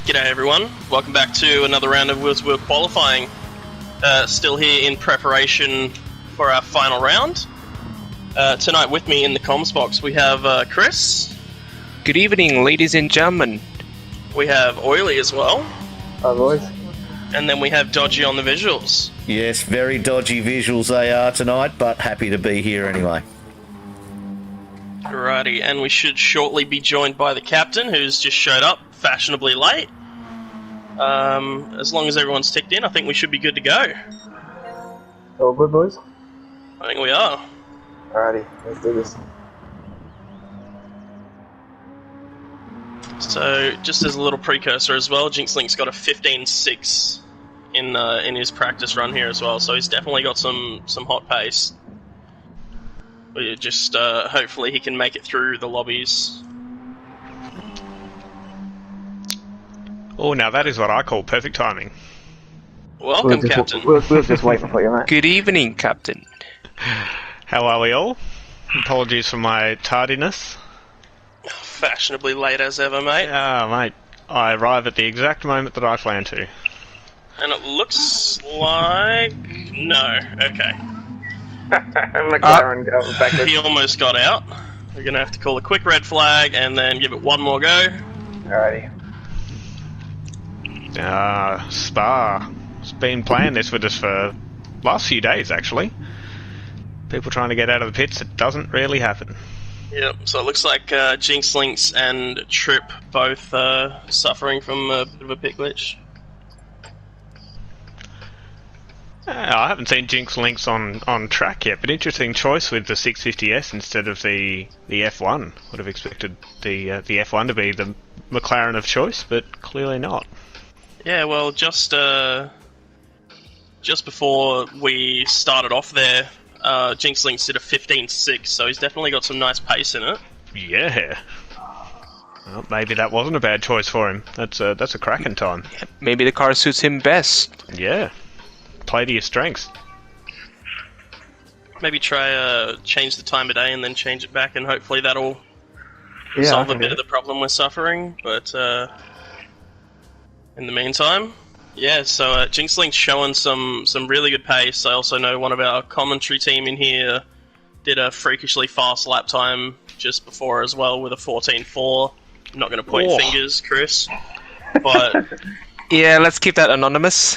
G'day everyone, welcome back to another round of W2W qualifying. Still here in preparation for our final round. Tonight with me in the comms box we have Chris. Good evening, ladies and gentlemen. We have Oily as well. Hi boys. And then we have Dodgy on the visuals. Yes, very dodgy visuals they are tonight, but happy to be here anyway. Alrighty, and we should shortly be joined by the captain, who's just showed up fashionably late. As long as everyone's ticked in, I think we should be good to go. All good, boys? I think we are. Alrighty, let's do this. So, just as a little precursor as well, Jinxlink's got a 15.6 in his practice run here as well, so he's definitely got some hot pace. We just hopefully he can make it through the lobbies. Oh, now that is what I call perfect timing. Welcome, Captain. We'll just wait for you, mate. Good evening, Captain. How are we all? Apologies for my tardiness. Fashionably late as ever, mate. Mate, I arrive at the exact moment that I plan to. And it looks like no. Okay. McLaren going backwards. He almost got out. We're going to have to call a quick red flag and then give it one more go. Alrighty. Spa. It's been playing this with us for last few days, actually. People trying to get out of the pits, it doesn't really happen. Yep, so it looks like Jinx Links and Trip both suffering from a bit of a pit glitch. I haven't seen Jinx Links on track yet, but interesting choice with the 650S instead of the F1. Would have expected the F1 to be the McLaren of choice, but clearly not. Yeah, well, just before we started off there, Jinx Links did a 15.6, so he's definitely got some nice pace in it. Yeah. Well, maybe that wasn't a bad choice for him. That's a cracking time. Maybe the car suits him best. Yeah. Play to your strengths. Maybe try change the time of day and then change it back, and hopefully that'll Yeah, solve I a can bit do of the problem we're suffering. But in the meantime, yeah. So Jinx Link's showing some really good pace. I also know one of our commentary team in here did a freakishly fast lap time just before as well with a 14.4. I'm not going to point fingers, Chris, but Yeah, let's keep that anonymous.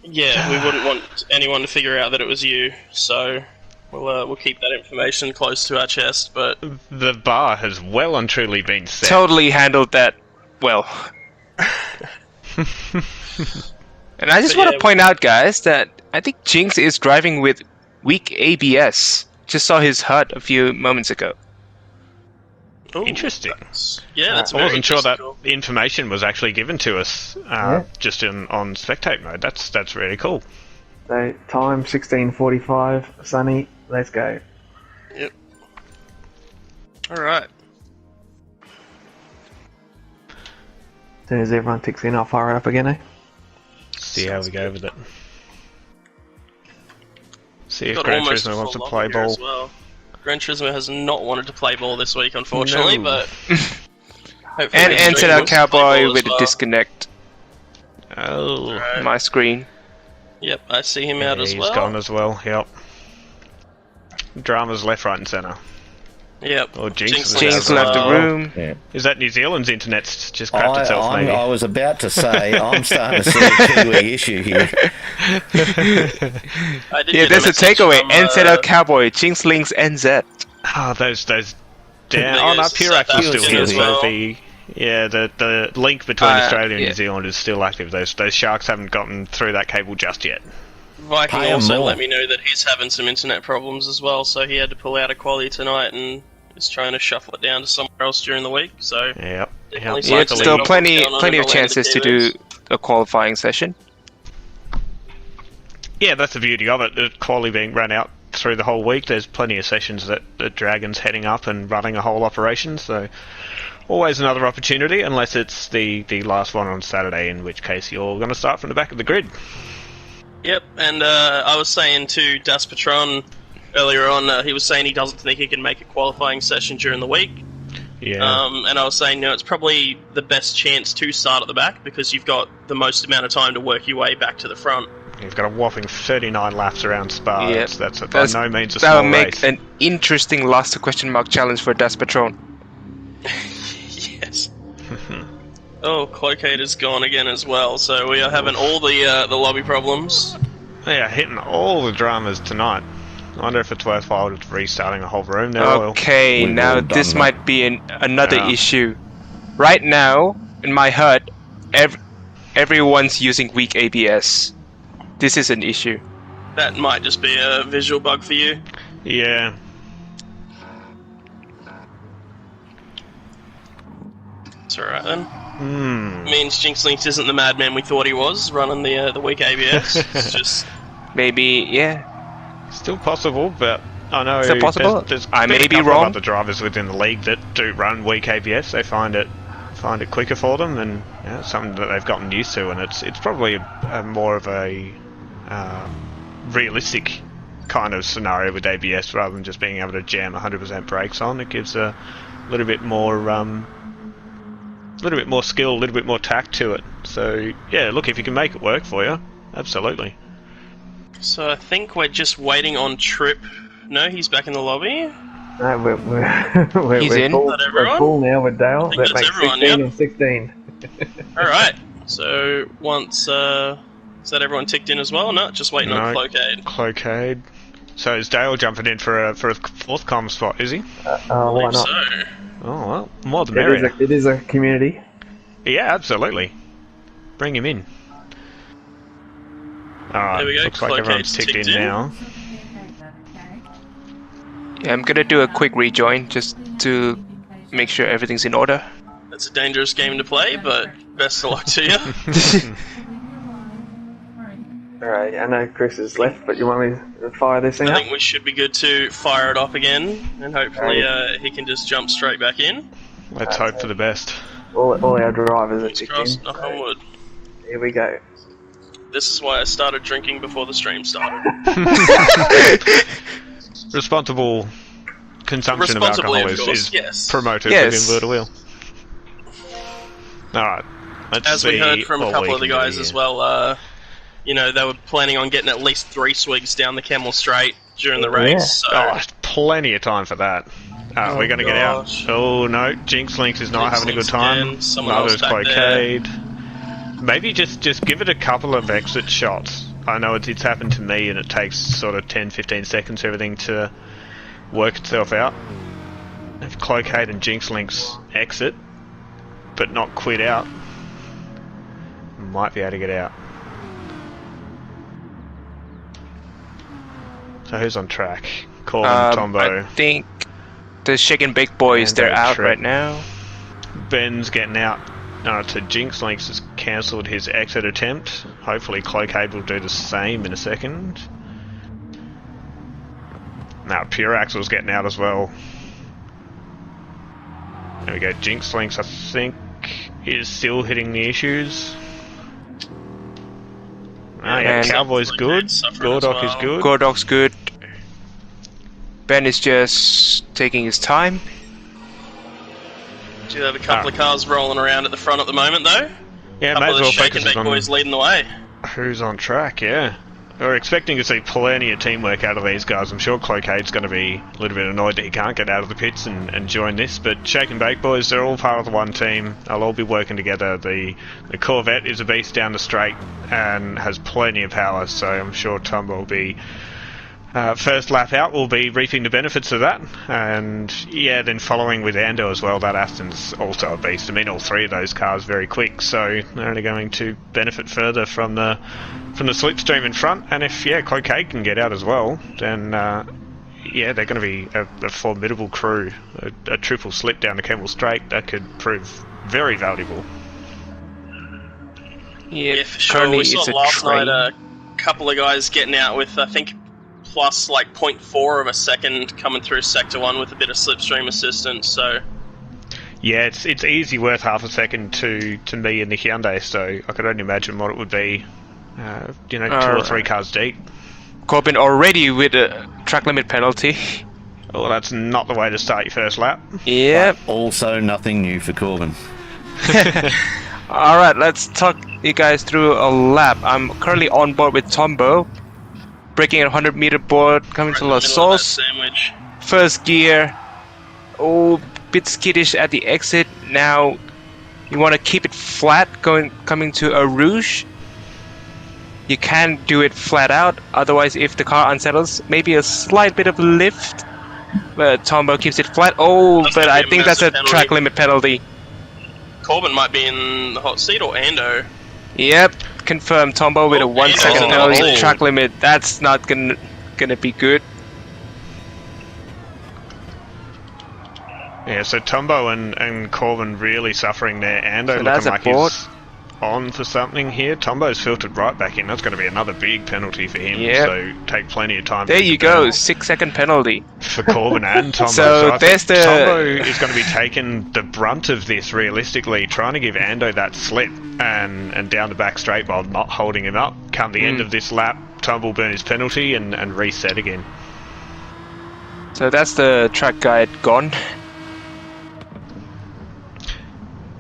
yeah, we wouldn't want anyone to figure out that it was you. So we'll keep that information close to our chest. But The bar has well and truly been set. Totally handled that well. And I just But want yeah, to point out, guys, that I think Jinx is driving with weak ABS. Just saw his HUD a few moments ago. ooh, Interesting. that's I very wasn't sure that interesting. the information was actually given to us just on spectate mode. That's really cool. So, time 16:45. Sunny, let's go. Yep. All right. As soon as everyone ticks in, I'll fire it up again, eh? See how we go with it. See if Got Gran almost Turismo a wants to full play lobby here ball. as well. Gran Turismo has not wanted to play ball this week, unfortunately, No. but hopefully And next entered week our wants to play cowboy ball as with a well. disconnect Oh, Right. on my screen. Yep, I see him out yeah, as he's well. gone as well. Yep. Drama's left, right, and centre. Yep. Or Jinx Jinx was Jinx as left the well. room. Yeah. Is that New Zealand's internet's just crapped itself? Maybe. I was about to say, I'm starting to see a Kiwi issue here. I did Yeah, get there's a message takeaway. from, NZL Cowboy, Jinx Links NZ. Oh, those down. There Oh, no, goes Pirac South is still African here. as So well. the link between Australia and yeah. New Zealand is still active. Those sharks haven't gotten through that cable just yet. Viking Pay 'em also more. let me know that he's having some internet problems as well, so he had to pull out a Qualy tonight and is trying to shuffle it down to somewhere else during the week. So Yep. Definitely Yeah, Luckily, it's still not plenty down on of the chances to do a qualifying session. Yeah, that's the beauty of it. The Qualy being run out through the whole week. There's plenty of sessions that the Dragon's heading up and running a whole operation. So always another opportunity, unless it's the last one on Saturday, in which case you're going to start from the back of the grid. Yep, and I was saying to Das Patron earlier on, he was saying he doesn't think he can make a qualifying session during the week. Yeah. And I was saying, it's probably the best chance to start at the back because you've got the most amount of time to work your way back to the front. You've got a whopping 39 laps around Spa. Yep. That's by no means a That'll small make race. an interesting last question mark challenge for Das Patron. Yes. Oh, Clocator's gone again as well, so we are having all the lobby problems. They are hitting all the dramas tonight. I wonder if it's worthwhile just restarting a whole room now. Okay, We've now all done this that. might be another Yeah. issue. Right now, in my HUD, everyone's using weak ABS. This is an issue. That might just be a visual bug for you. Yeah. It's alright then. Hmm. Means Jinx Links isn't the madman we thought he was, running the weak ABS. It's just... Maybe, yeah. Still possible, but I know Is that possible? there's I been may a be couple wrong. of other drivers within the league that do run weak ABS. They find it quicker for them, and it's something that they've gotten used to. And it's probably a more of a realistic kind of scenario with ABS rather than just being able to jam 100% brakes on. It gives a little bit more skill, a little bit more tact to it. So yeah, look, if you can make it work for you, absolutely. So I think we're just waiting on Trip. No, he's back in the lobby. No, we're He's in. full, Is that everyone? we're full now with Dale. I think That that's makes everyone, 16 yep. and 16. Alright, so once, is that everyone ticked in as well? No, just waiting on Cloakade. Cloakade. So is Dale jumping in for a fourth comm spot, is he? Why not? So, Oh, well, more the merrier. It is a community. Yeah, absolutely. Bring him in. Alright, There we go, looks like everyone's Cloacade's ticked in ticked in. now. Yeah, I'm gonna do a quick rejoin just to make sure everything's in order. that's a dangerous game to play, but best of luck to you. Alright, I know Chris is left, but you want me to fire this thing I up? think we should be good to fire it up again, and hopefully he can just jump straight back in. Let's hope for the best. All our drivers are Fingers ticked crossed, in. knock on wood. Here we go. This is why I started drinking before the stream started. Responsible consumption Responsibly, of of alcohol course, is yes. promoted Yes. within Word Wheel. Alright. Let's As we see heard from a what couple we of the can do guys here. as well, you know, they were planning on getting at least 3 swigs down the Camel Straight during the race. So Oh, plenty of time for that. We're going to get out. gosh. Oh no, Jinx Links is not Jinx having a good Links time. again, someone else Another back there. Cloakade. Maybe just give it a couple of exit shots. I know it's happened to me and it takes sort of 10-15 seconds for everything to work itself out. If Cloakade and Jinx Links exit, but not quit out, might be able to get out. So who's on track? Corbin, Tombo. I think the Shake and Bake boys, And they're they're out trip. right now. Ben's getting out. So Jinx Links has cancelled his exit attempt. Hopefully Cloakade will do the same in a second. Now Pure Axel's getting out as well. There we go. Jinx Links, I think, is still hitting the issues. Ah, yeah, And- Cowboy's good. Suffering as Gordok is well. good. Gordok's good. Ben is just taking his time. Do have a couple of cars rolling around at the front at the moment, though. Yeah, Couple may of as the well Shake focus and Bake on boys leading the way. who's on track, yeah. We're expecting to see plenty of teamwork out of these guys. I'm sure Cloacade's going to be a little bit annoyed that he can't get out of the pits and join this, but Shake and Bake boys, they're all part of the one team. They'll all be working together. The Corvette is a beast down the straight and has plenty of power, so I'm sure Tumbo will be... first lap out will be reaping the benefits of that, and yeah, then following with Ando as well. That Aston's also a beast. I mean, all three of those cars very quick, so they're only going to benefit further from the slipstream in front. And if Cloakade can get out as well, then they're going to be a formidable crew. A triple slip down the Camel Straight that could prove very valuable. Yeah, For sure. currently We saw it's a last train. night a couple of guys getting out with, I think, plus like 0.4 of a second coming through Sector 1 with a bit of slipstream assistance, so... Yeah, it's easy worth half a second to me in the Hyundai, so I could only imagine what it would be, 2 or 3 cars deep. Corbin already with a track limit penalty. Well, that's not the way to start your first lap. Yep. Also, nothing new for Corbin. Alright, let's talk you guys through a lap. I'm currently on board with Tombo. Breaking at 100-meter board, coming Right to in the Los middle of that Sols. sandwich. First gear. Oh, bit skittish at the exit. Now, you want to keep it flat coming to a Rouge. You can do it flat out. Otherwise, if the car unsettles, maybe a slight bit of lift. But Tombo keeps it flat. Oh, That's but gonna I be a think that's a massive penalty. track limit penalty. Corbin might be in the hot seat, or Ando. Yep, confirmed. Tombo with a Oh, 1 and second also penalty. penalty. Track limit. That's not gonna be good. Yeah, so Tumbo and Corbin really suffering there. Ando So that's looking a like board. he's on for something here. Tombo's filtered right back in. That's going to be another big penalty for him. Yep. So take plenty of time. There to you go, 6-second penalty. for Corbin and Tombo. So I there's think the- Tombo is going to be taking the brunt of this realistically, trying to give Ando that slip and down the back straight while not holding him up. Come the end of this lap, Tombo will burn his penalty and reset again. So that's the track guide gone.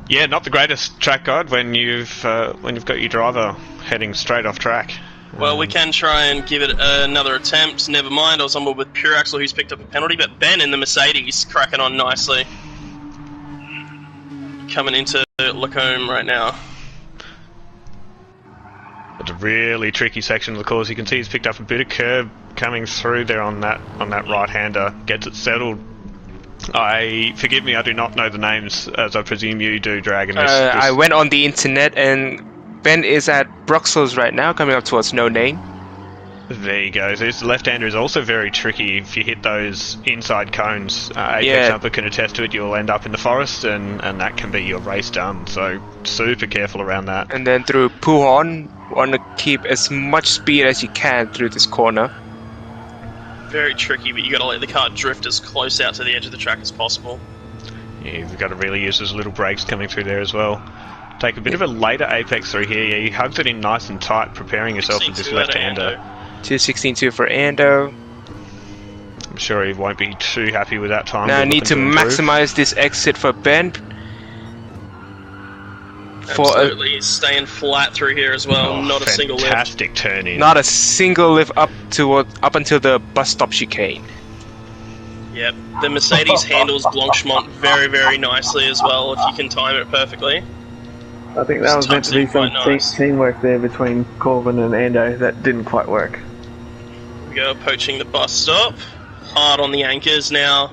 Yeah, not the greatest track guide when you've got your driver heading straight off track. Well, we can try and give it another attempt. Never mind, I was on board with Pure Axle, who's picked up a penalty, but Ben in the Mercedes cracking on nicely. Coming into Lacombe right now. It's a really tricky section of the course. You can see he's picked up a bit of curb coming through there on that right-hander. Gets it settled. Forgive me, I do not know the names, as I presume you do, Dragon. I went on the internet and Ben is at Bruxelles right now, coming up towards No Name. There you go. This left-hander is also very tricky if you hit those inside cones. Apex Jumper can attest to it. You'll end up in the forest, and that can be your race done. So super careful around that. And then through Puhon, want to keep as much speed as you can through this corner. Very tricky, but you got to let the car drift as close out to the edge of the track as possible. Yeah, you've got to really use those little brakes coming through there as well. Take a bit of a later apex through here. Yeah, you hugged it in nice and tight, preparing yourself with this left-hander. 216.2 for Ando. I'm sure he won't be too happy with that time. Now I need to maximize this exit for Ben. Absolutely, staying flat through here as well. Not a single lift. Fantastic turn in. Not a single lift up until the bus stop chicane. Yep, the Mercedes handles Blanchemont very, very nicely as well, if you can time it perfectly. I think that was meant to be some teamwork there between Corbin and Ando that didn't quite work. We go approaching the bus stop. Hard on the anchors now.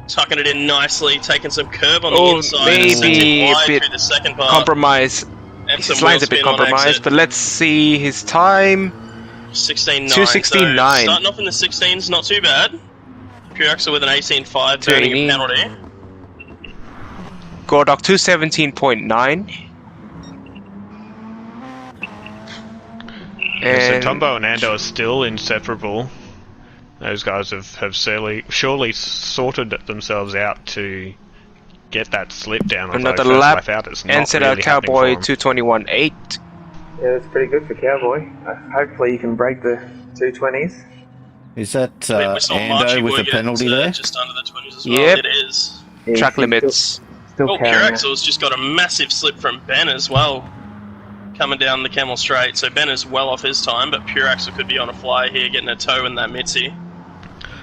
Tucking it in nicely, taking some curb on the inside. Maybe and a bit through the second part. compromise. And His line's a bit compromised, but let's see his time. 16.9. 2:16.9. So starting off in the 16s, not too bad. Pure Axle with an 18.5, turning a penalty. Gordok 217.9. So Tombo and Ando are still inseparable. Those guys have surely sorted themselves out to get that slip down. Another lap, and set out Cowboy 221.8. Yeah, that's pretty good for Cowboy. Hopefully you can break the 220s. Is that Ando with a penalty there? Just under the 20s as well. Yep. It is. Yeah, Track limits. Still Pure Axle's just got a massive slip from Ben as well. Coming down the Camel Straight, so Ben is well off his time, but Pure Axle could be on a fly here, getting a toe in that Mitzi.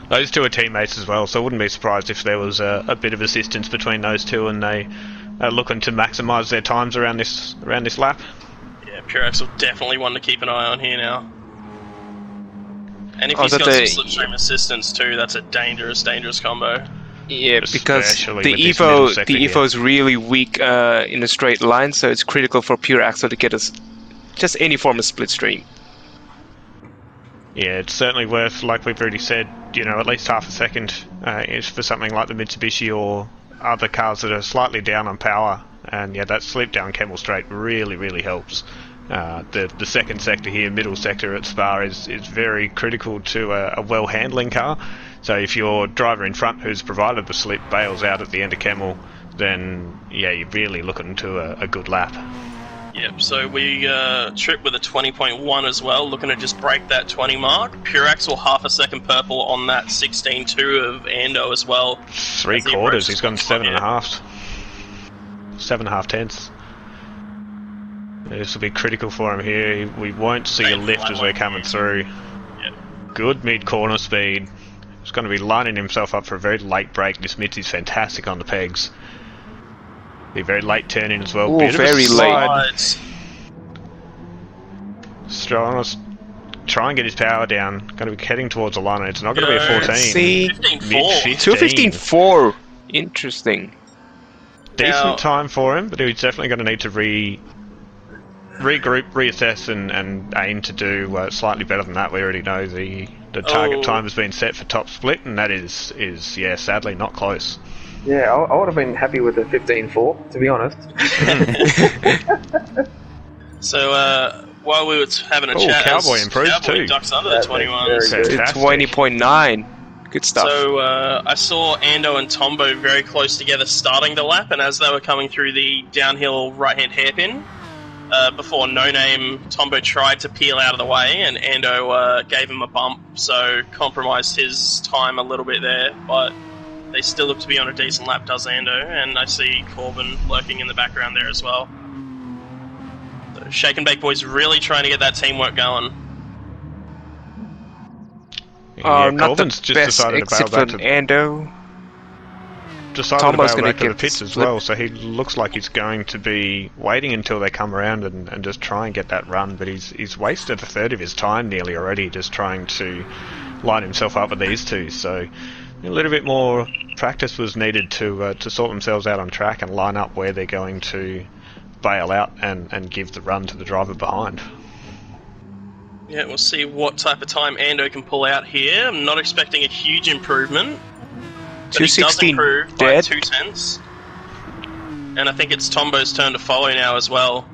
Those two are teammates as well, so I wouldn't be surprised if there was a bit of assistance between those two, and they are looking to maximise their times around this lap. Yeah, Pure Axle definitely one to keep an eye on here now. And if he's got some slipstream assistance too, that's a dangerous combo. Yeah, because the Evo is really weak in a straight line, so it's critical for Pure Axle to get us just any form of split stream. Yeah, it's certainly worth, like we've already said, at least half a second is for something like the Mitsubishi or other cars that are slightly down on power. And yeah, that slip down Camel Straight really helps. The second sector here, middle sector at Spa, is very critical to a well-handling car. So if your driver in front who's provided the slip bails out at the end of Camel, then yeah, you're really looking to a good lap. Yep, so we trip with a 20.1 as well, looking to just break that 20 mark. Pure Axle half a second purple on that 16.2 of Ando as well. 3/4, he's gone 7.5. 7.5 tenths. This will be critical for him here. We won't see a lift as we're coming through. Yep. Good mid-corner speed. He's going to be lining himself up for a very late break. This Mitzi's fantastic on the pegs. Be a very late turn in as well. Ooh, very late. Strong. Try and get his power down. Going to be heading towards the line. It's not going to be a 14. See, 15.4. 2:15.4. Interesting. Decent time for him, but he's definitely going to need to regroup, reassess, and aim to do slightly better than that. We already know the target time has been set for top split, and that is yeah, sadly not close. Yeah, I would have been happy with the 15.4, to be honest. So while we were having a chat, Cowboy improves too. Ducks under the 21. 20.9. Good stuff. So I saw Ando and Tombo very close together starting the lap, and as they were coming through the downhill right-hand hairpin, before No Name, Tombo tried to peel out of the way, and Ando gave him a bump, so compromised his time a little bit there, but they still look to be on a decent lap, does Ando, and I see Corbin lurking in the background there as well. So Shake and Bake Boys really trying to get that teamwork going. Not the Corbin's just best decided to bail except back for to Ando. Tombo's gonna back to the get pits as split. well, so he looks like he's going to be waiting until they come around and just try and get that run, but he's wasted a third of his time nearly already just trying to line himself up with these two, so a little bit more practice was needed to sort themselves out on track and line up where they're going to bail out and give the run to the driver behind. Yeah, we'll see what type of time Ando can pull out here. I'm not expecting a huge improvement. But he does 216 improve by dead. 0.2. And I think it's Tombo's turn to follow now as well.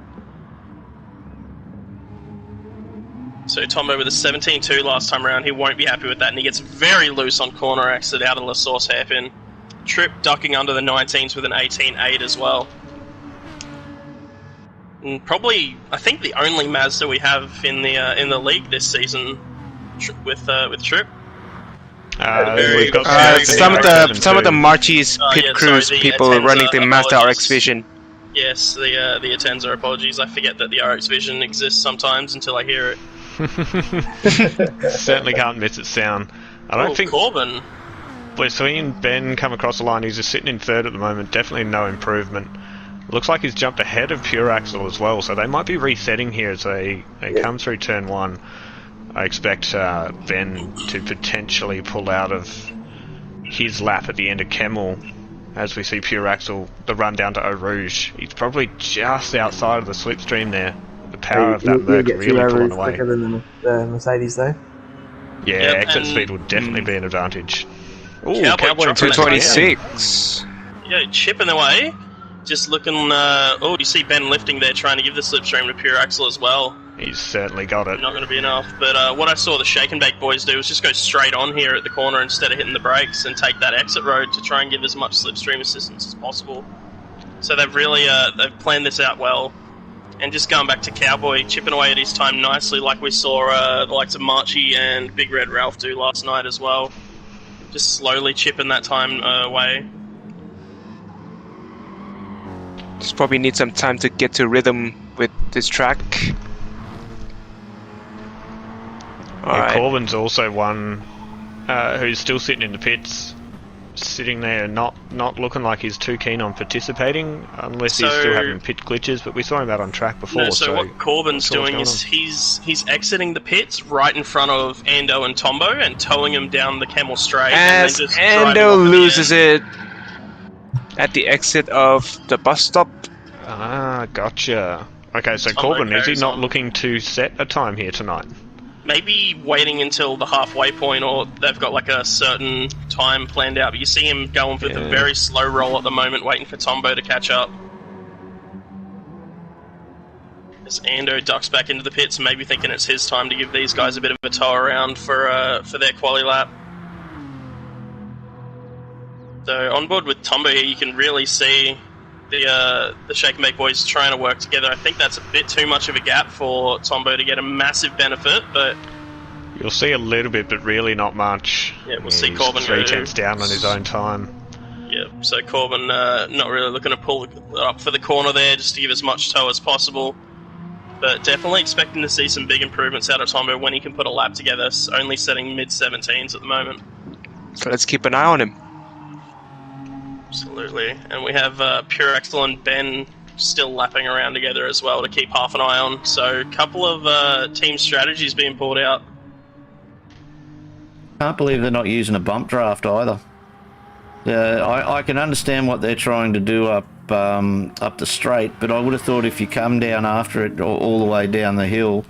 So Tombo with a 17.2 last time around, he won't be happy with that, and he gets very loose on corner exit out of La Source hairpin. Trip ducking under the 19s with an 18.8 as well. And probably, I think the only Mazda we have in the league this season with Trip. We've got Some of the 7.2. Marchies pit crews the people Atenza, running the Mazda apologies. RX Vision. Yes, the Atenza, apologies. I forget that the RX Vision exists sometimes until I hear it. Certainly can't miss its sound. I don't think Corbin. we're seeing Ben come across the line. He's just sitting in third at the moment. Definitely no improvement. Looks like he's jumped ahead of Pure Axle as well, so they might be resetting here as they come through turn one. I expect Ben to potentially pull out of his lap at the end of Kemmel as we see Pure Axle, the run down to Eau Rouge. He's probably just outside of the slipstream there. The power of that Merc really pulling away. Quicker than the Mercedes though. Yeah, Yep, exit and- speed would definitely be an advantage. Ooh, Cowboy Cowboy in dropping that 226. Yeah, chipping away. Just looking. You see Ben lifting there, trying to give the slipstream to Pure Axle as well. He's certainly got it. Not going to be enough. But what I saw the Shake and Bake boys do was just go straight on here at the corner instead of hitting the brakes and take that exit road to try and give as much slipstream assistance as possible. So they've really they've planned this out well. And just going back to Cowboy, chipping away at his time nicely, like we saw the likes of Marchie and Big Red Ralph do last night as well. Just slowly chipping that time away. Just probably need some time to get to rhythm with this track. Alright. Corbin's also one who's still sitting in the pits, sitting there not looking like he's too keen on participating, unless he's still having pit glitches, but we saw him out on track before. No, so what Corbin's doing is he's exiting the pits right in front of Ando and Tombo and towing him down the Camel Straight. As and then just driving off Ando at the loses end. it at the exit of the bus stop. Ah, gotcha. Okay, so Tombo Corbin, is he carries not on. looking to set a time here tonight? Maybe waiting until the halfway point, or they've got like a certain time planned out. But you see him going with a very slow roll at the moment, waiting for Tombo to catch up. As Ando ducks back into the pits, maybe thinking it's his time to give these guys a bit of a tow around for their quali lap. So on board with Tombo here, you can really see the Shake and Bake boys trying to work together. I think that's a bit too much of a gap for Tombo to get a massive benefit, but You'll see a little bit, but really not much. yeah, we'll see He's Corbin 3 go. tenths down on his own time. Yeah, so Corbin not really looking to pull up for the corner there just to give as much tow as possible. But definitely expecting to see some big improvements out of Tombo when he can put a lap together, only setting mid-17s at the moment. So let's keep an eye on him. Absolutely. And we have Pure Axel and Ben still lapping around together as well to keep half an eye on. So a couple of team strategies being pulled out. Can't believe they're not using a bump draft either. I can understand what they're trying to do up the straight, but I would have thought if you come down after it all the way down the hill,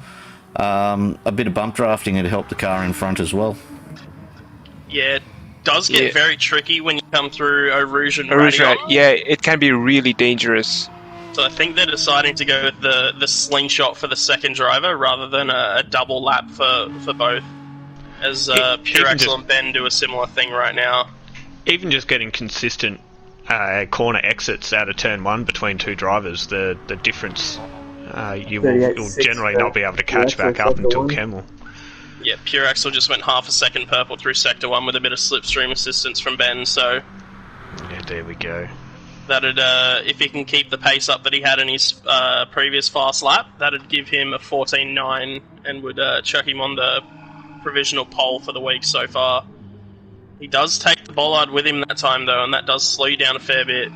a bit of bump drafting would help the car in front as well. Yeah, it does get Yeah. very tricky when you come through Eau Rouge and Original, Radion. yeah, it can be really dangerous. So I think they're deciding to go with the slingshot for the second driver rather than a double lap for both. As Pure even Axel just- and Ben do a similar thing right now. Even just getting consistent corner exits out of turn one between two drivers, the difference you'll 38.6 generally not be able to catch for back up sector until one. Kemmel. Yeah, Pure Axel just went half a second purple through Sector 1 with a bit of slipstream assistance from Ben, so Yeah, there we go. that'd, if he can keep the pace up that he had in his previous fast lap, that'd give him a 14.9 and would chuck him on the provisional pole for the week so far. He does take the bollard with him that time, though, and that does slow you down a fair bit.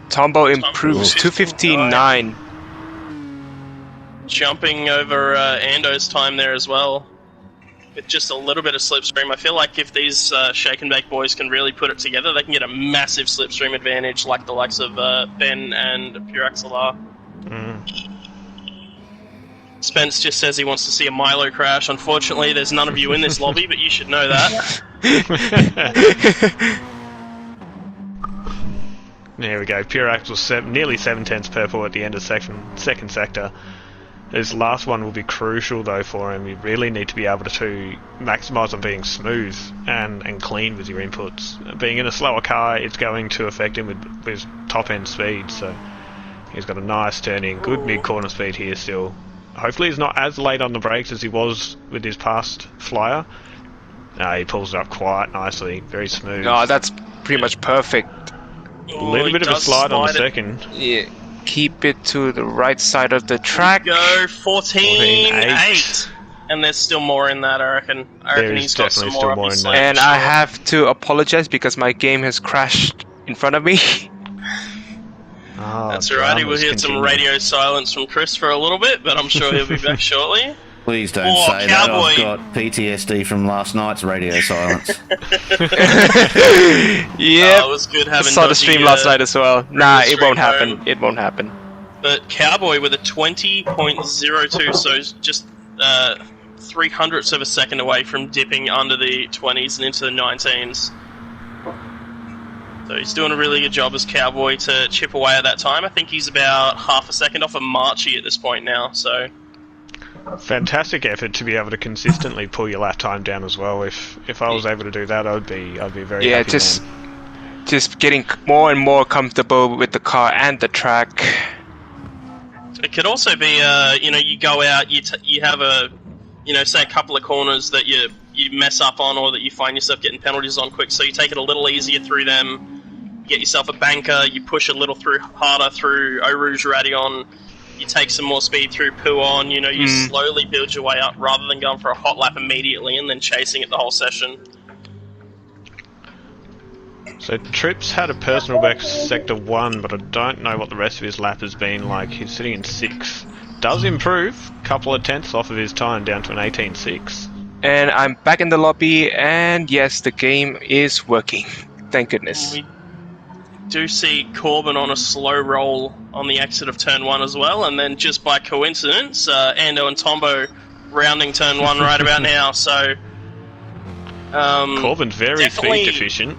Tombo improves 2:59. Jumping over Ando's time there as well, with just a little bit of slipstream. I feel like if these Shake and Bake boys can really put it together, they can get a massive slipstream advantage like the likes of Ben and Pure Axel are. Spence just says he wants to see a Milo crash. Unfortunately, there's none of you in this lobby, but you should know that. There we go. Pure Axel nearly 7/10 purple at the end of second sector. His last one will be crucial though for him. You really need to be able to maximise on being smooth and clean with your inputs. Being in a slower car, it's going to affect him with his top end speed. So he's got a nice turning, good mid corner speed here still. Hopefully he's not as late on the brakes as he was with his past flyer. He pulls it up quite nicely, very smooth. No, that's pretty much perfect. A little bit of a slide on the second. Yeah, keep it to the right side of the track. Go 14-8. And there's still more in that, I reckon. I reckon he's got some more up his sleeve. And I have to apologize because my game has crashed in front of me. That's alright, we'll hear some radio silence from Chris for a little bit, but I'm sure he'll be back shortly. Please don't say Cowboy. that. I've got PTSD from last night's radio silence. Yeah, it was good having saw the stream last night as well. Nah, it won't happen. Home. It won't happen. But Cowboy with a 20.02, so just 0.03 of a second away from dipping under the 20s and into the 19s. So he's doing a really good job as Cowboy to chip away at that time. I think he's about half a second off of Marchie at this point now, so... Fantastic effort to be able to consistently pull your lap time down as well. If I was able to do that, I'd be very happy. Just getting more and more comfortable with the car and the track. It could also be, you go out, you have say a couple of corners that you mess up on, or that you find yourself getting penalties on quick, so you take it a little easier through them. You get yourself a banker, you push a little harder through Eau Rouge Radion. You take some more speed through Pouon, you slowly build your way up rather than going for a hot lap immediately and then chasing it the whole session. So Trips had a personal best sector 1, but I don't know what the rest of his lap has been like. He's sitting in 6. Does improve, a couple of tenths off of his time down to an 18.6. And I'm back in the lobby, and yes, the game is working. Thank goodness. We do see Corbin on a slow roll on the exit of turn 1 as well, and then just by coincidence, Ando and Tombo rounding turn 1 right about now, so... Corbin's very speed deficient.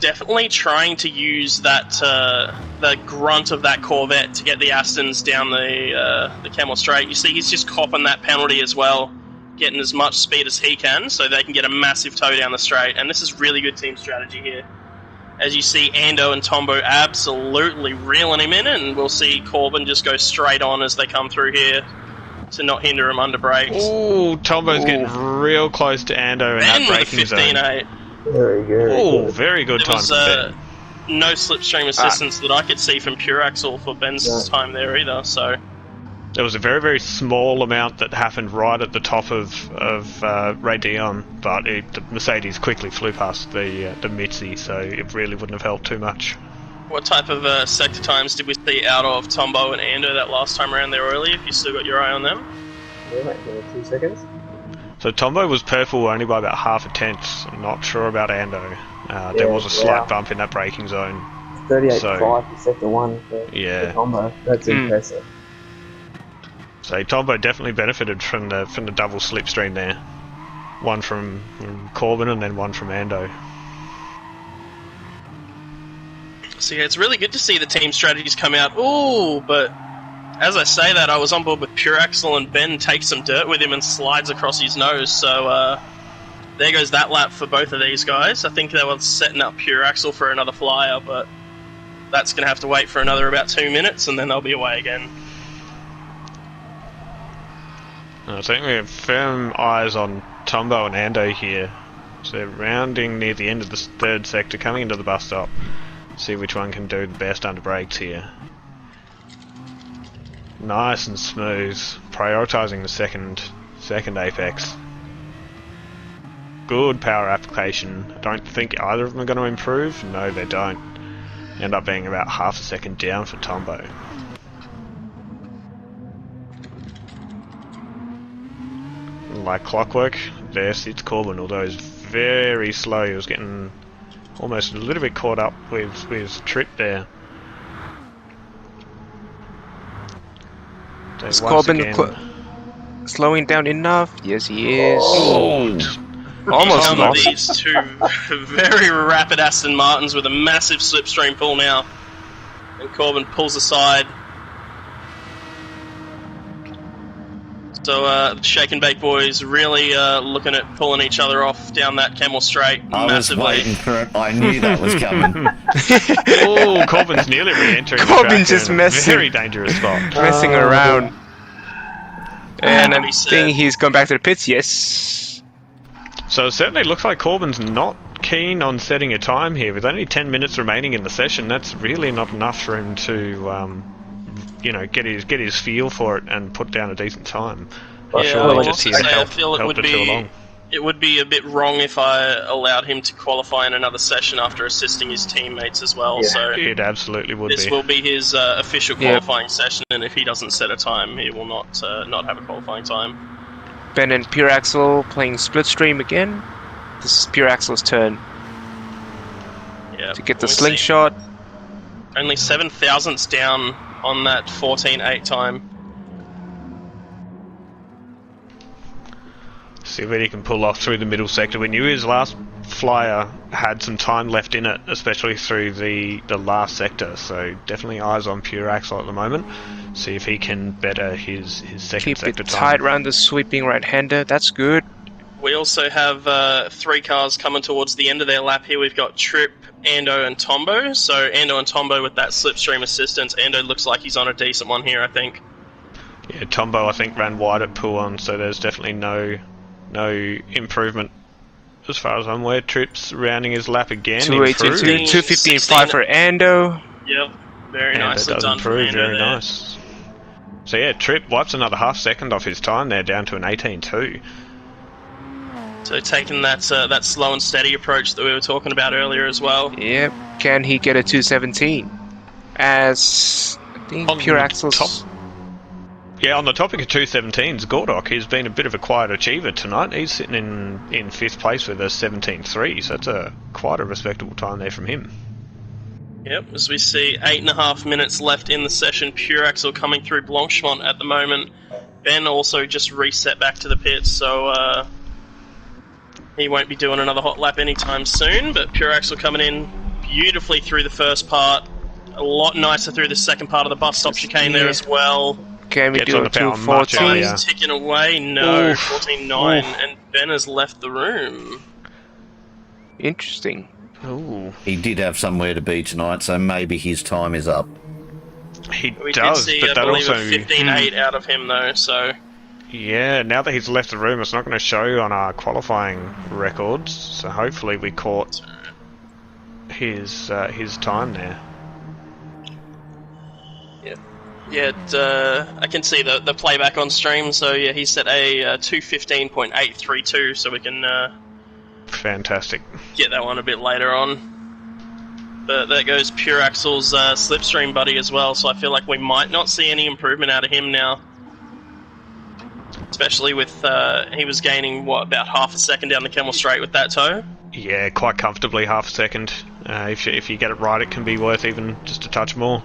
Definitely trying to use that the grunt of that Corvette to get the Astons down the Camel Straight. You see he's just copping that penalty as well, getting as much speed as he can so they can get a massive tow down the straight, and this is really good team strategy here. As you see, Ando and Tombo absolutely reeling him in, and we'll see Corbin just go straight on as they come through here to not hinder him under brakes. Ooh, Tombo's getting real close to Ando in that braking zone. 15.8. Very good. Oh, very good time for Ben. No slipstream assistance that I could see from Pure Axel for Ben's time there either, so... There was a very, very small amount that happened right at the top of Ray Dion, but the Mercedes quickly flew past the Mitzi, so it really wouldn't have helped too much. What type of sector times did we see out of Tombo and Ando that last time around there earlier, if you still got your eye on them? Yeah, mate, give me 2 seconds. So Tombo was purple only by about half a tenth. I'm not sure about Ando. There was a slight bump in that braking zone. 38.5 for sector 1 for Tombo. That's impressive. So Tombo definitely benefited from the double slipstream there. One from Corbin and then one from Ando. So yeah, it's really good to see the team strategies come out. Ooh, but as I say that, I was on board with Pure Axel, and Ben takes some dirt with him and slides across his nose. So there goes that lap for both of these guys. I think they were setting up Pure Axel for another flyer, but that's going to have to wait for another about 2 minutes, and then they'll be away again. I think we have firm eyes on Tombo and Ando here. So they're rounding near the end of the third sector, coming into the bus stop. See which one can do the best under brakes here. Nice and smooth, prioritising the Second apex. Good power application. I don't think either of them are going to improve. No, they don't. End up being about half a second down for Tombo. Like clockwork, there sits Corbin, although he's very slow. He was getting almost a little bit caught up with Trip there. So is Corbin slowing down enough? Yes, he is. Almost lost. These two very rapid Aston Martins with a massive slipstream pull now. And Corbin pulls aside. So Shake and Bake boys really looking at pulling each other off down that Camel Straight massively. I was waiting for it. I knew that was coming. Oh, Corbin's nearly re-entering the track just messing. Very dangerous spot. Messing around. And I think he's gone back to the pits, yes. So it certainly looks like Corbin's not keen on setting a time here. With only 10 minutes remaining in the session, that's really not enough for him to, you know, get his feel for it and put down a decent time. Yeah, I feel it would be a bit wrong if I allowed him to qualify in another session after assisting his teammates as well. Yeah. So it absolutely would. This will be his official qualifying session, and if he doesn't set a time, he will not have a qualifying time. Ben and Pure Axel playing Splitstream again. This is Pure Axel's turn. Yeah, to get the slingshot. Only 7 thousandths down on that 14.8 time. See what he can pull off through the middle sector. We knew his last flyer had some time left in it, especially through the last sector. So definitely eyes on Pure Axel at the moment. See if he can better his second sector time. Keep it tight around the sweeping right-hander. That's good. We also have 3 cars coming towards the end of their lap here. We've got Trip, Ando, and Tombo. So Ando and Tombo with that slipstream assistance. Ando looks like he's on a decent one here, I think. Yeah, Tombo I think ran wide at Puon, so there's definitely no improvement as far as I'm aware. Trip's rounding his lap again. 2:82, 2:15.5 for Ando. Yep, very nicely done for Ando. Very nice. So yeah, Trip wipes another half second off his time there, down to an 18.2. So taking that slow and steady approach that we were talking about earlier as well. Yep. Can he get a 2:17? As I think Pure Axel's... Yeah, on the topic of 2:17s, Gordok, he's been a bit of a quiet achiever tonight. He's sitting in 5th place with a 17.3, so that's quite a respectable time there from him. Yep, as we see 8.5 minutes left in the session. Pure Axel coming through Blanchemont at the moment. Ben also just reset back to the pits, so he won't be doing another hot lap anytime soon, but Pure Axel coming in beautifully through the first part. A lot nicer through the second part of the bus stop chicane there as well. Can we do a 2:14? He's ticking away. No, 14.9, and Ben has left the room. Interesting. Ooh. He did have somewhere to be tonight, so maybe his time is up. He we does, did see, but I that believe, also... a 15.8 out of him though, so... Yeah, now that he's left the room, it's not going to show on our qualifying records, so hopefully we caught his time there. Yeah, I can see the playback on stream, so yeah, he's set a 2:15.832, so we can fantastic get that one a bit later on. But there goes Pure Axel's slipstream buddy as well, so I feel like we might not see any improvement out of him now. Especially with, he was gaining, about half a second down the Camel Straight with that toe? Yeah, quite comfortably half a second. If you get it right, it can be worth even just a touch more.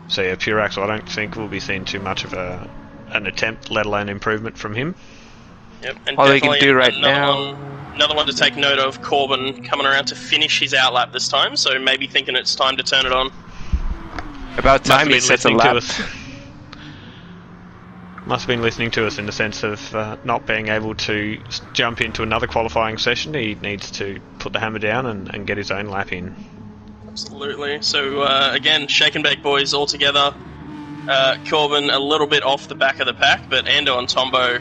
So yeah, Pure Axel, I don't think we'll be seeing too much of an attempt, let alone improvement from him. Yep, and all he can do right now... Another one to take note of, Corbin coming around to finish his outlap this time, so maybe thinking it's time to turn it on. About time he sets a lap. Must have been listening to us in the sense of not being able to jump into another qualifying session. He needs to put the hammer down and get his own lap in. Absolutely. So again, Shake and Bake boys all together. Corbin a little bit off the back of the pack, but Ando and Tombo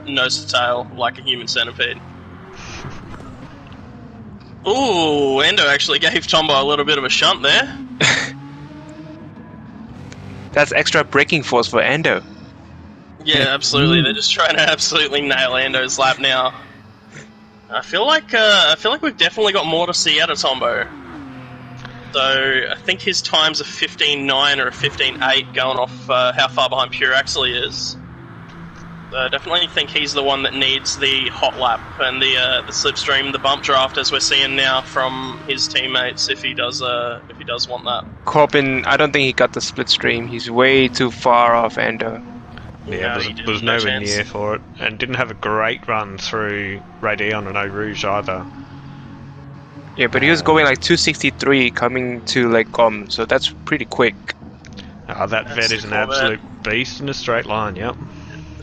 nose to tail like a human centipede. Ooh, Ando actually gave Tombo a little bit of a shunt there. That's extra braking force for Ando. Yeah, absolutely. They're just trying to absolutely nail Ando's lap now. I feel like we've definitely got more to see out of Tombo. So I think his time's a 15.9 or a 15.8 going off how far behind Pure Axel he is. I definitely think he's the one that needs the hot lap and the slipstream, the bump draft, as we're seeing now from his teammates. If he does want that. Corbin, I don't think he got the split stream. He's way too far off Ando. Yeah, was nowhere near for it, and didn't have a great run through Radion and Eau Rouge either. Yeah, but he was going like 263 coming to Lake Com, so that's pretty quick. That vet is an absolute beast in a straight line, yep.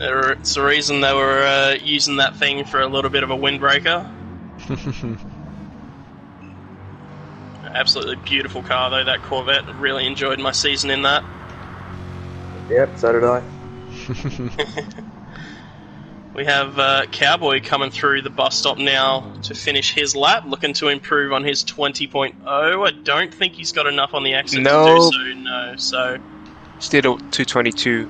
It's the reason they were using that thing for a little bit of a windbreaker. Absolutely beautiful car though, that Corvette. Really enjoyed my season in that. Yep, so did I. We have Cowboy coming through the bus stop now to finish his lap, looking to improve on his 20.0. I don't think he's got enough on the exit to do so, no. So still 222.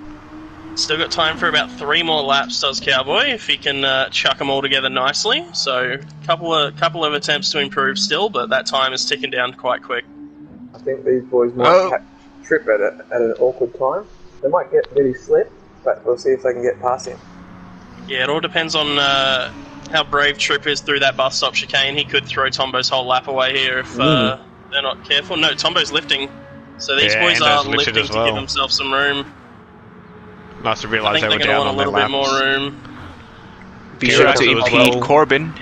Still got time for about 3 more laps, does Cowboy, if he can chuck them all together nicely. So couple of attempts to improve still, but that time is ticking down quite quick. I think these boys might catch Trip at an awkward time. They might get really slip, but we'll see if they can get past him. Yeah, it all depends on how brave Trip is through that bus stop chicane. He could throw Tombo's whole lap away here if they're not careful. No, Tombo's lifting. So these boys are lifting to give themselves some room. Nice to realise they were down on their laps. I think they're going to want a little bit more room. Be sure to impede Corbin.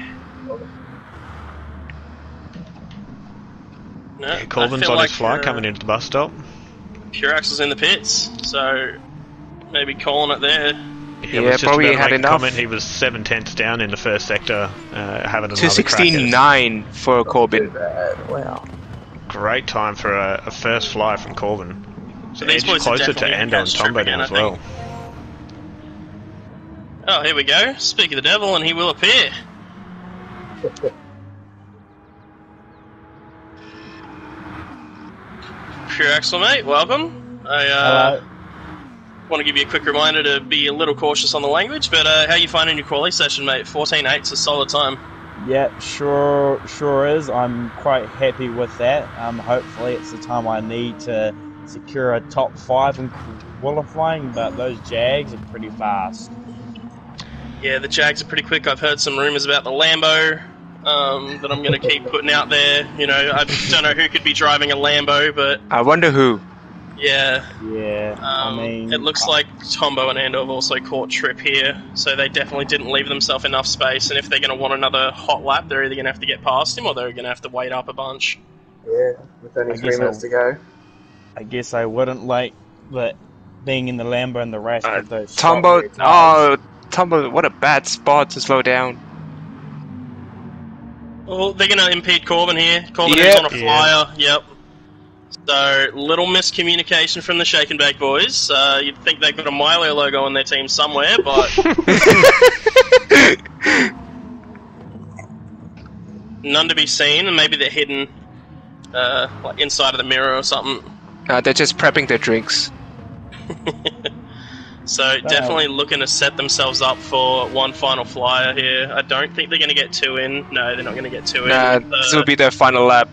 No, yeah, Corbin's on his fly coming into the bus stop. Pure Axel's in the pits, so maybe calling it there. Yeah, probably had enough. Comment. He was 7/10 down in the first sector, having another 269 for Corbin. Wow. Great time for a first fly from Corbin. So these boys closer to Ando and Tombo now as well. Oh, here we go. Speak of the devil, and he will appear. Pure Axel, mate, welcome. I want to give you a quick reminder to be a little cautious on the language, but how you finding your Qualy session, mate? 14.8's a solid time. Yeah, sure is. I'm quite happy with that. Hopefully it's the time I need to secure a top 5 in qualifying, but those Jags are pretty fast. Yeah, the Jags are pretty quick. I've heard some rumours about the Lambo that I'm going to keep putting out there. You know, I don't know who could be driving a Lambo, but I wonder who. Yeah. I mean, it looks like Tombo and Ando have also caught Trip here, so they definitely didn't leave themselves enough space, and if they're going to want another hot lap, they're either going to have to get past him or they're going to have to wait up a bunch. Yeah, with only 3 minutes to go. I guess I wouldn't like being in the Lambo and the race with those Tombo, Tombo, what a bad spot to slow down. Well, they're going to impede Corbin here. Corbin is on a flyer, yep. So, little miscommunication from the Shake and Bake boys. You'd think they've got a Milo logo on their team somewhere, but... none to be seen, and maybe they're hidden like inside of the mirror or something. They're just prepping their drinks. So, definitely looking to set themselves up for one final flyer here. I don't think they're going to get 2 in. No, they're not going to get 2 in. This will be their final lap.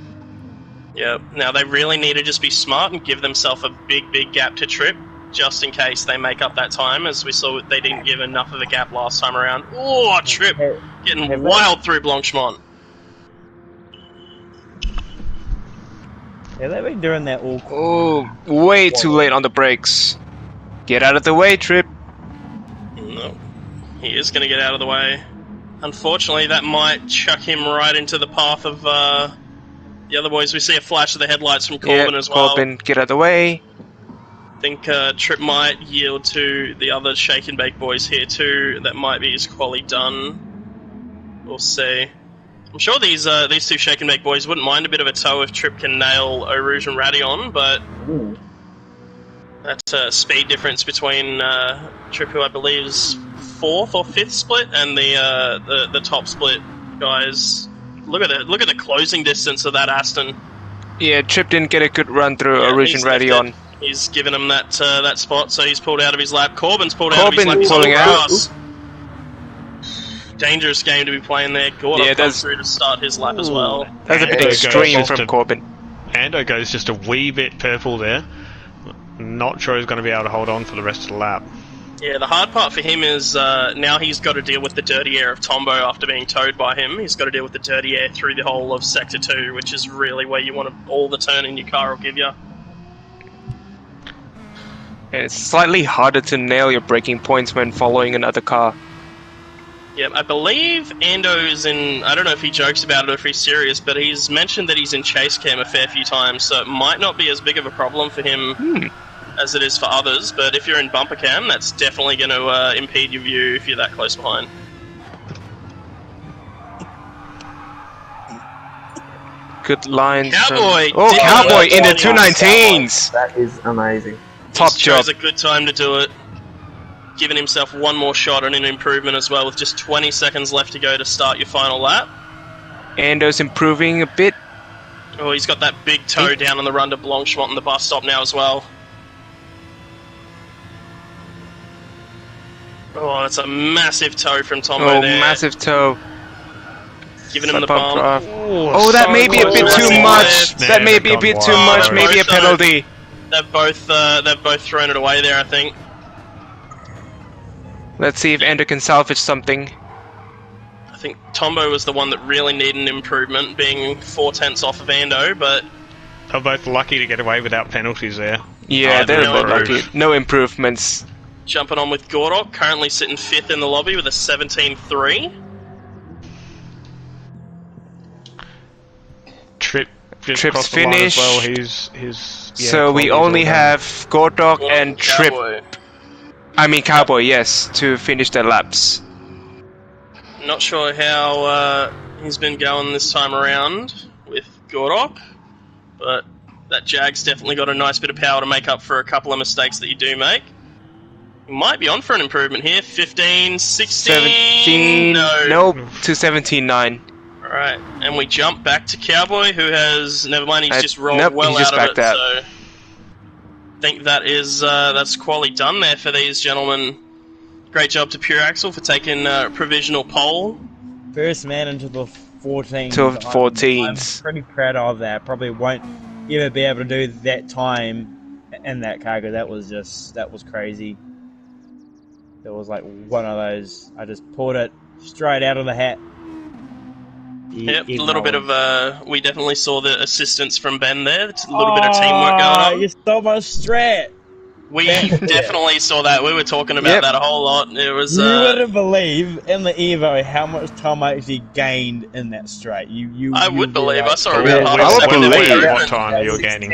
Yep. Now, they really need to just be smart and give themselves a big gap to Trip, just in case they make up that time. As we saw, they didn't give enough of a gap last time around. Oh, Trip getting wild through Blanchemont. Yeah, they've been doing that all... Oh, way too late on the brakes. Get out of the way, Trip. No. He is going to get out of the way. Unfortunately, that might chuck him right into the path of the other boys. We see a flash of the headlights from Corbin as well. Corbin, get out of the way. I think Trip might yield to the other Shake and Bake boys here too. That might be his Qualy done. We'll see. I'm sure these 2 Shake and Bake boys wouldn't mind a bit of a tow if Trip can nail Eau Rouge and Radion, but that's a speed difference between Trip, who I believe is 4th or 5th split, and the top split guys. Look at the closing distance of that Aston. Yeah, Trip didn't get a good run through Eau Rouge and Radion. He's given him that that spot, so he's pulled out of his lap. Corbin's pulled out of his lap. He's pulling out. Dangerous game to be playing there. Gordon comes through to start his lap as well. That's a bit extreme from Corbin. Ando goes just a wee bit purple there. Not sure he's going to be able to hold on for the rest of the lap. Yeah, the hard part for him is now he's got to deal with the dirty air of Tombo after being towed by him. He's got to deal with the dirty air through the whole of Sector 2, which is really where you want all the turn in your car will give you. And it's slightly harder to nail your braking points when following another car. Yep, I believe Ando's in... I don't know if he jokes about it or if he's serious, but he's mentioned that he's in chase cam a fair few times, so it might not be as big of a problem for him as it is for others, but if you're in bumper cam, that's definitely going to impede your view if you're that close behind. Good lines. Cowboy! Cowboy in the 219s! That is amazing. Top job. Chose a good time to do it. Giving himself one more shot and an improvement as well, with just 20 seconds left to go to start your final lap. Ando's improving a bit. Oh, he's got that big toe down on the run to Blanchemont in the bus stop now as well. Oh, that's a massive toe from Tombo there. Oh, massive toe. Giving him the bump. Oh, that may be a bit too much. That may be a bit too much. Maybe a penalty. They've both thrown it away there, I think. Let's see if Ando can salvage something. I think Tombo was the one that really needed an improvement, being 4/10 off of Ando, but... They're both lucky to get away without penalties there. Yeah, they're a bit lucky. No improvements. Jumping on with Gordok, currently sitting 5th in the lobby with a 17.3. Trip's finished. Well. So we only have Gordok and Trip. Cowboy, yes, to finish their laps. Not sure how he's been going this time around with Gordok, but that Jag's definitely got a nice bit of power to make up for a couple of mistakes that you do make. You might be on for an improvement here. 15, 16... 17... Nope, to 17.9. Alright, and we jump back to Cowboy, who has... Never mind, he's just rolled nope, well out of it, out. so... I think that is that's Qualy done there for these gentlemen. Great job to Pure Axle for taking provisional pole. First man into the 14s. To 14s. I'm pretty proud of that. Probably won't ever be able to do that time in that cargo. That was crazy. It was like one of those. I just pulled it straight out of the hat. Yep, a little bit of we definitely saw the assistance from Ben there. It's a little bit of teamwork going on. You stole my strat. We definitely saw that. We were talking about that a whole lot. It was. You wouldn't believe in the Evo how much time I actually gained in that straight. I would believe. I saw about half I would believe what time you were gaining.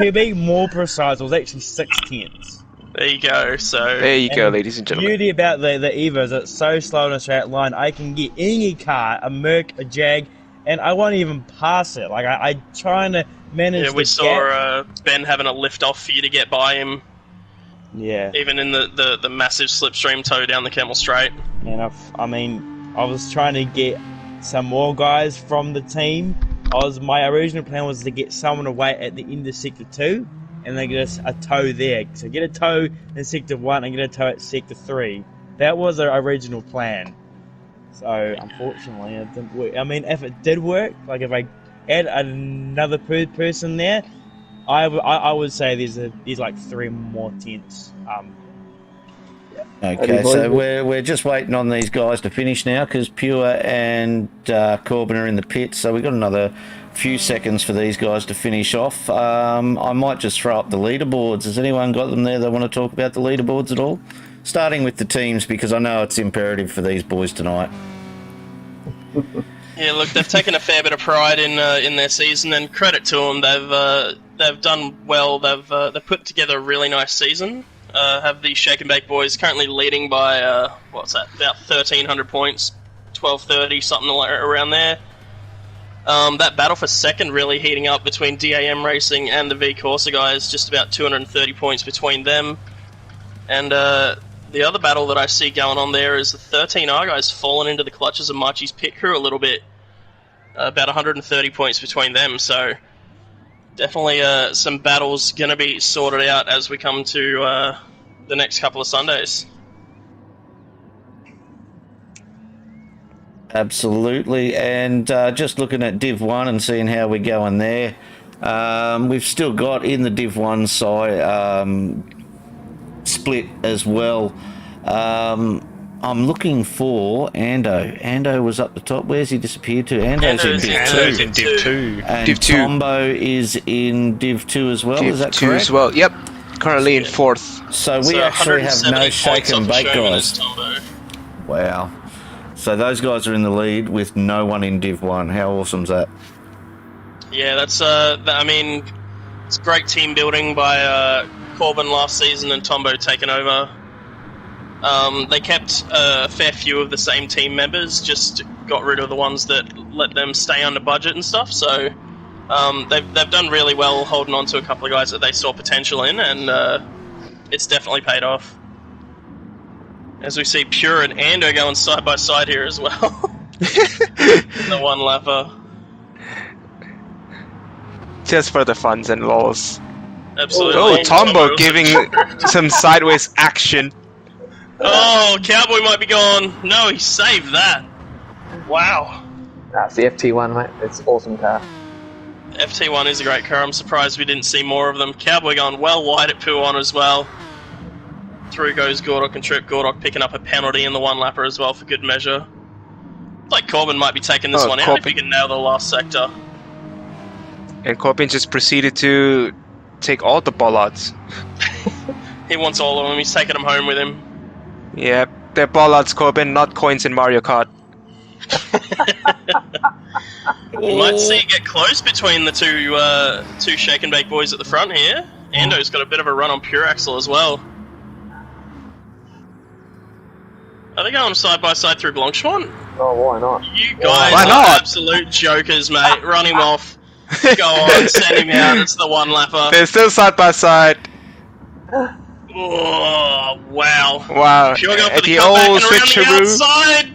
To be more precise, it was actually 6/10. There you go. So there you go, ladies and the gentlemen. beauty about the Evo is it's so slow in a straight line. I can get any car, a Merc, a Jag, and I won't even pass it. Like I trying to manage. Yeah, we saw Ben having a lift off for you to get by him. Yeah. Even in the massive slipstream tow down the Camel Straight. And I was trying to get some more guys from the team. My original plan was to get someone away at the end of Sector 2. And then get a tow there. So get a tow in Sector 1 and get a tow at Sector 3. That was our original plan. So, unfortunately, it didn't work. I mean, if it did work, like if I add another person there, I would say there's like 3 more tenths. Okay, so we're just waiting on these guys to finish now because Pure and Corbin are in the pit. So we've got another few seconds for these guys to finish off. I might just throw up the leaderboards. Has anyone got them there? They want to talk about the leaderboards at all? Starting with the teams because I know it's imperative for these boys tonight. Yeah, look, they've taken a fair bit of pride in their season, and credit to them. They've done well. They've put together a really nice season. Have the Shake and Bake boys currently leading by about 1,300 points, 1,230, something around there. That battle for second really heating up between DAM Racing and the V Corsa guys, just about 230 points between them. And the other battle that I see going on there is the 13R guys falling into the clutches of Marchie's pit crew a little bit. About 130 points between them, so definitely some battles going to be sorted out as we come to the next couple of Sundays. Absolutely, and just looking at Div 1 and seeing how we're going there. We've still got in the Div 1 side split as well. I'm looking for Ando. Ando was up the top. Where's he disappeared to? Ando's in Div 2. And Div 2. Tombo is in Div 2 as well, is that Div 2 correct? as well, yep. Currently in 4th. So we actually have no shake and bake guys. Wow. So those guys are in the lead with no one in Div 1. How awesome's that? Yeah, that's, I mean, it's great team building by Corbin last season and Tombo taking over. They kept a fair few of the same team members, just got rid of the ones that let them stay under budget and stuff, so they've done really well holding on to a couple of guys that they saw potential in, and it's definitely paid off. As we see Pure and Ando going side by side here as well. The one lapper. Just for the funs and lols. Absolutely. Oh, Tombo giving some sideways action. Oh, Cowboy might be gone. No, he saved that. Wow. That's the FT1, mate. It's an awesome car. FT1 is a great car. I'm surprised we didn't see more of them. Cowboy going well wide at Puon as well. Through goes Gordok and Trip. Gordok picking up a penalty in the one lapper as well for good measure. Like Corbin might be taking this one out if he can nail the last sector. And Corbin just proceeded to take all the bollards. He wants all of them. He's taking them home with him. Yep, they're bollards, Corbin, not coins in Mario Kart. You might see it get close between the two shake and bake boys at the front here. Ando's got a bit of a run on Pure Axle as well. Are they going side by side through Blanchmont? Oh, why not? You guys are absolute jokers, mate. Run him off. Go on, send him out. It's the one lapper. They're still side by side. Oh, wow. Wow. Pure going for the The cutback old and around the switcheroo. outside.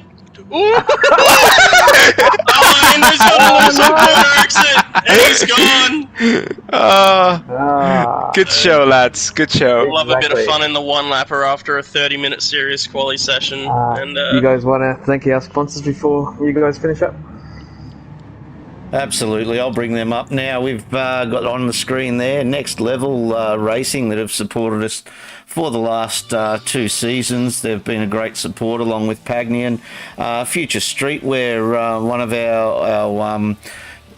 Ooh. Oh, and there's got a loose corner exit. And he's gone. Good show, lads. Good show. Love a bit of fun in the one lapper after a 30-minute serious quali session. And you guys want to thank our sponsors before you guys finish up? Absolutely, I'll bring them up now. We've got on the screen there Next Level Racing that have supported us for the last 2 seasons. They've been a great support along with Pagnian. Future Streetwear, one of our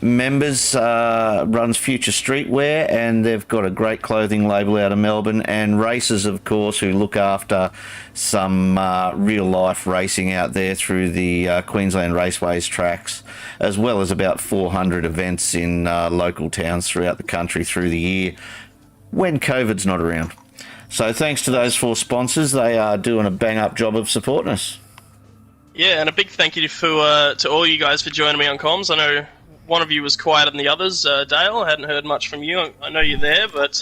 members runs Future Streetwear, and they've got a great clothing label out of Melbourne, and Racers, of course, who look after some real life racing out there through the Queensland Raceways tracks, as well as about 400 events in local towns throughout the country through the year when COVID's not around. So thanks to those 4 sponsors. They are doing a bang up job of supporting us. yeah, and a big thank you to all you guys for joining me on comms. I know one of you was quieter than the others. Dale, I hadn't heard much from you. I know you're there, but...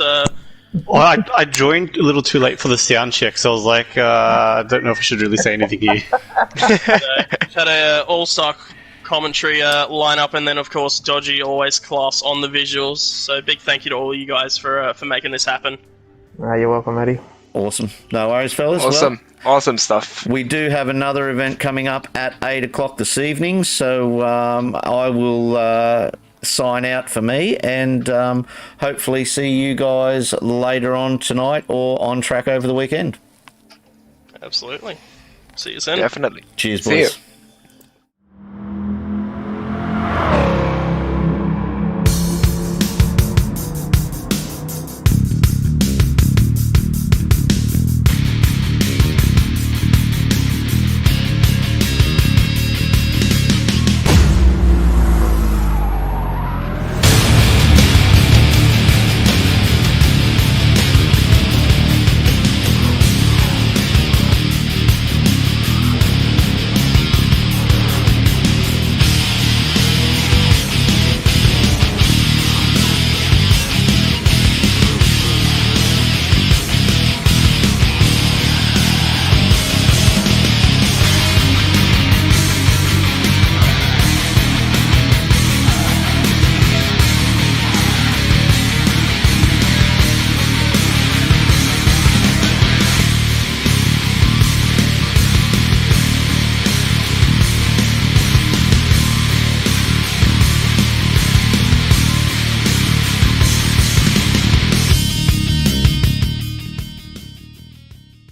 Well, I joined a little too late for the sound check, so I was like, I don't know if I should really say anything here. Had a all-star commentary lineup, and then, of course, Dodgy always class on the visuals. So big thank you to all you guys for making this happen. You're welcome, Eddie. Awesome. No worries, fellas. Awesome. Awesome stuff. We do have another event coming up at 8 o'clock this evening, so I will sign out for me, and hopefully see you guys later on tonight or on track over the weekend. Absolutely. See you soon. Definitely. Cheers, See boys. you.